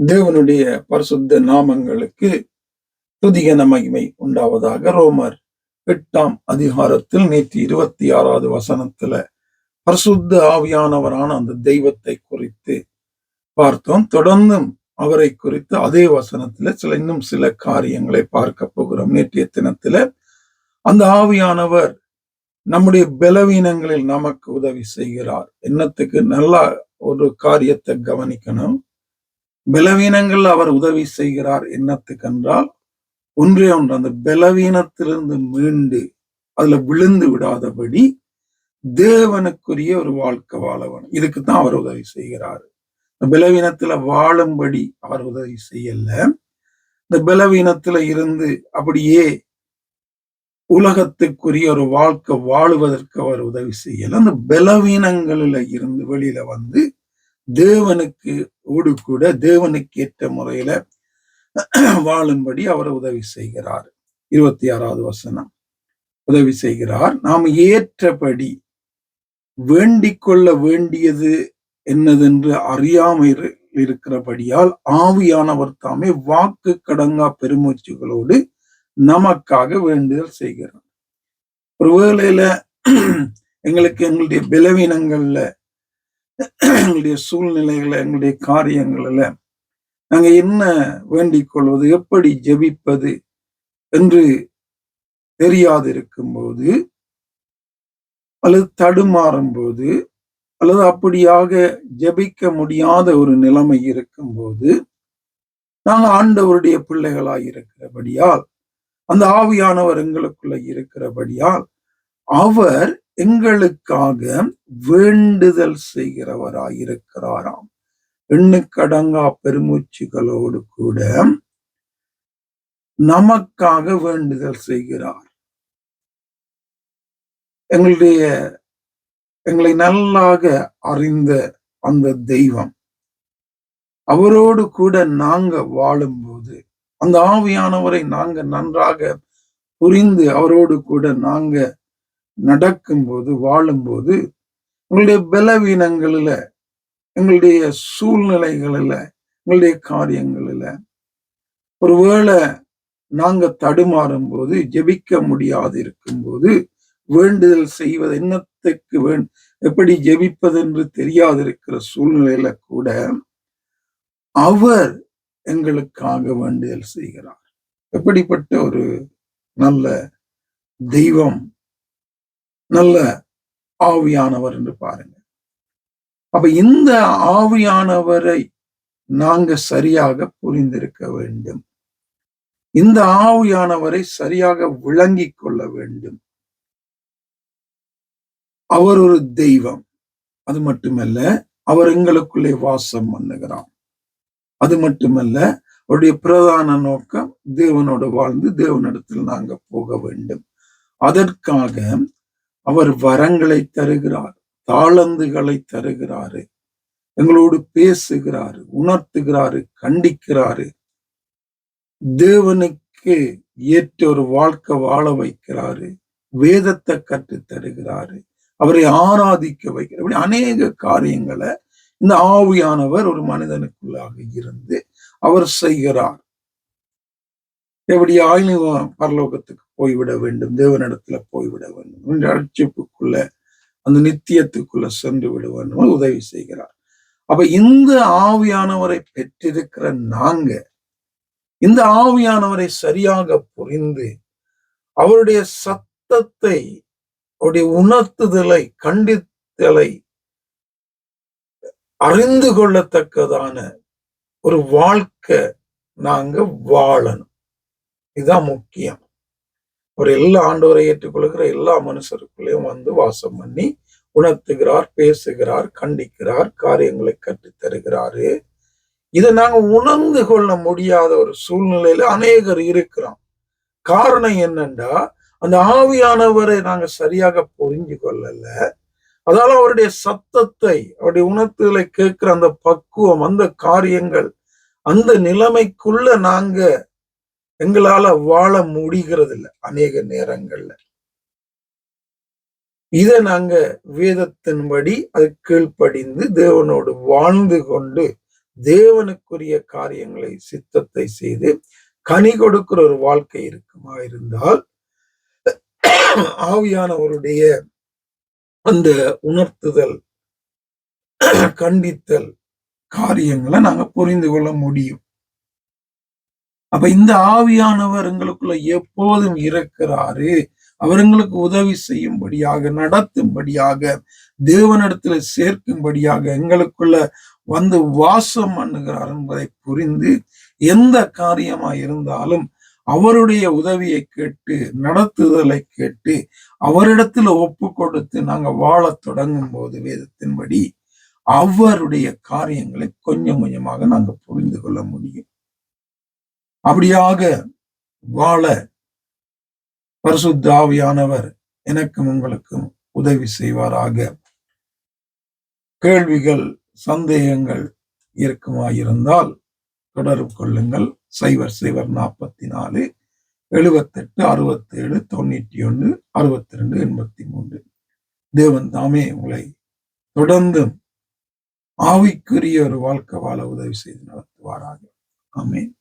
தேவனுடைய பரிசுத்த நாமங்களுக்கு துதிகன மகிமை உண்டாவதாக. ரோமர் 8ஆம் அதிகாரத்தில் நேற்று 26வது வசனத்துல பரிசுத்த ஆவியானவரான அந்த தெய்வத்தை குறித்து பார்த்தோம். தொடர்ந்தும் அவரை குறித்து அதே வசனத்துல இன்னும் சில காரியங்களை பார்க்க போகிறோம். நேற்றைய தினத்துல அந்த ஆவியானவர் நம்முடைய பலவீனங்களில் நமக்கு உதவி செய்கிறார். என்னத்துக்கு? நல்லா ஒரு காரியத்தை கவனிக்கணும். பலவீனங்கள் அவர் உதவி செய்கிறார் என்னத்துக்கு என்றால், ஒன்றே ஒன்று, அந்த பலவீனத்திலிருந்து மீண்டு அதுல விழுந்து விடாதபடி தேவனுக்குரிய ஒரு வாழ்க்கை வாழ வேணும். இதுக்குத்தான் அவர் உதவி செய்கிறார். இந்த பலவீனத்துல வாழும்படி அவர் உதவி செய்யல. இந்த பலவீனத்துல இருந்து அப்படியே உலகத்துக்குரிய ஒரு வாழ்க்கை வாழுவதற்கு அவர் உதவி செய்யல. அந்த பலவீனங்களில இருந்து வெளியில வந்து தேவனுக்கு கூட தேவனுக்கு ஏற்ற முறையில வாழும்படி அவர் உதவி செய்கிறார். 26வது வசனம், உதவி செய்கிறார். நாம் ஏற்றபடி வேண்டிக் கொள்ள வேண்டியது என்னதென்று அறியாமல் இருக்கிறபடியால் ஆவியானவர் தாமே வாக்கு கடங்கா பெருமூச்சுகளோடு நமக்காக வேண்டுதல் செய்கிறார். ஒரு வேளையில எங்களுக்கு எங்களுடைய பலவீனங்கள்ல, எங்களுடைய சூழ்நிலைகளை, எங்களுடைய காரியங்கள்ல நாங்க என்ன வேண்டிக் கொள்வது, எப்படி ஜெபிப்பது என்று தெரியாது இருக்கும்போது, அல்லது தடுமாறும் போது, அல்லது அப்படியாக ஜெபிக்க முடியாத ஒரு நிலைமை இருக்கும்போது, நாங்க ஆண்டவருடைய பிள்ளைகளாய் இருக்கிறபடியால், அந்த ஆவியானவர் எங்களுக்குள்ள இருக்கிறபடியால், அவர் எங்களுக்காக வேண்டுதல் செய்கிறவராயிருக்கிறாராம். எண்ணுக்கடங்கா பெருமூச்சுகளோடு கூட நமக்காக வேண்டுதல் செய்கிறார். எங்களை நல்லாக அறிந்த அந்த தெய்வம், அவரோடு கூட நாங்க வாழும்போது, அந்த ஆவியானவரை நாங்க நன்றாக புரிந்து அவரோடு கூட நாங்க நடக்கும்போது, வாழும்போது, எங்களுடைய பலவீனங்களில, எங்களுடைய சூழ்நிலைகளில, எங்களுடைய காரியங்களில ஒருவேளை நாங்க தடுமாறும் போது, ஜெபிக்க முடியாது இருக்கும்போது, வேண்டுதல் செய்வது என்னத்துக்கு எப்படி ஜெபிப்பது என்று தெரியாது இருக்கிற சூழ்நிலையில கூட அவர் எங்களுக்காக வேண்டுதல் செய்கிறார். எப்படிப்பட்ட ஒரு நல்ல தெய்வம், நல்ல ஆவியானவர் என்று பாருங்க. அப்ப இந்த ஆவியானவரை நாங்க சரியாக புரிந்திருக்க வேண்டும். இந்த ஆவியானவரை சரியாக விளங்கிக் கொள்ள வேண்டும். அவர் ஒரு தெய்வம். அது மட்டுமல்ல, அவர் எங்களுக்குள்ளே வாசம் பண்ணுகிறார். அது மட்டுமல்ல, அவருடைய பிரதான நோக்கம் தேவனோடு வாழ்ந்து தேவனிடத்தில் நாங்க போக வேண்டும். அதற்காக அவர் வரங்களை தருகிறார், தாளந்துகளை தருகிறாரு, எங்களோடு பேசுகிறாரு, உணர்த்துகிறாரு, கண்டிக்கிறாரு, தேவனுக்கு ஏற்ற ஒரு வாழ்க்கை வாழ வைக்கிறாரு, வேதத்தை கற்று தருகிறாரு, அவரை ஆராதிக்க வைக்கிறார். இப்படி அநேக காரியங்களை இந்த ஆவியானவர் ஒரு மனிதனுக்குள்ளாக இருந்து அவர் செய்கிறார். எப்படியாயினும் பரலோகத்துக்கு போய்விட வேண்டும், தேவனிடத்துல போய்விட வேண்டும், என்ற அழைப்புக்குள்ள, அந்த நித்தியத்துக்குள்ள சென்று விட வேண்டும், உதவி செய்கிறார். அப்ப இந்த ஆவியானவரை பெற்றிருக்கிற நாங்க இந்த ஆவியானவரை சரியாக புரிந்து அவருடைய சத்தத்தை, அவருடைய உணர்த்துதலை, கண்டித்தலை அறிந்து கொள்ளத்தக்கதான ஒரு வாழ்க்கை நாங்க வாழணும். இதுதான் முக்கியம். அவர் எல்லா ஆண்டவரை ஏற்றுக்கொள்கிற எல்லா மனுஷருக்குள்ளேயும் வந்து வாசம் பண்ணி உணர்த்துகிறார், பேசுகிறார், கண்டிக்கிறார், காரியங்களை கற்றுத் தருகிறாரு. இதை நாங்க உணர்ந்து கொள்ள முடியாத ஒரு சூழ்நிலையில அநேகர் இருக்கிறோம். காரணம் என்னன்னா, அந்த ஆவியானவரை நாங்க சரியாக புரிஞ்சு கொள்ளல. அதனால அவருடைய சத்தத்தை, அவருடைய உணர்த்துகளை கேட்கிற அந்த பக்குவம், அந்த காரியங்கள், அந்த நிலைமைக்குள்ள நாங்க எங்களால வாழ முடிகிறது இல்லை அநேக நேரங்கள்ல. இதை நாங்க வேதத்தின்படி அது கீழ்ப்படிந்து தேவனோடு வாழ்ந்து கொண்டு தேவனுக்குரிய காரியங்களை சித்தத்தை செய்து கனி கொடுக்கிற ஒரு வாழ்க்கை இருக்குமா இருந்தால் ஆவியானவருடைய அந்த உணர்த்துதல், கண்டித்தல் காரியங்களை நாங்க புரிந்து கொள்ள முடியும். அப்ப இந்த ஆவியானவர் எங்களுக்குள்ள எப்போதும் இருக்கிறாரு. அவர்களுக்கு உதவி செய்யும்படியாக, நடத்தும்படியாக, தேவனிடத்துல சேர்க்கும்படியாக எங்களுக்குள்ள வந்து வாசம் பண்ணுகிறார் என்பதை புரிந்து எந்த காரியமா இருந்தாலும் அவருடைய உதவியை கேட்டு, நடத்துதலை கேட்டு, அவரிடத்துல ஒப்பு கொடுத்து நாங்க வாழத் தொடங்கும் போது வேதத்தின்படி அவருடைய காரியங்களை கொஞ்சம் கொஞ்சமாக நாங்க புரிந்து கொள்ள முடியும். அப்படியாக வாழ பரிசுத்த ஆவியானவர் எனக்கும் உங்களுக்கும் உதவி செய்வாராக. கேள்விகள், சந்தேகங்கள் இருக்குமாயிருந்தால் தொடர்பு கொள்ளுங்கள். 0044 78 67 91 62 83. தேவன் தாமே உங்களை தொடர்ந்தும் ஆவிக்குரிய ஒரு வாழ்க்கை வாழ உதவி செய்து நடத்துவாராக. ஆமென்.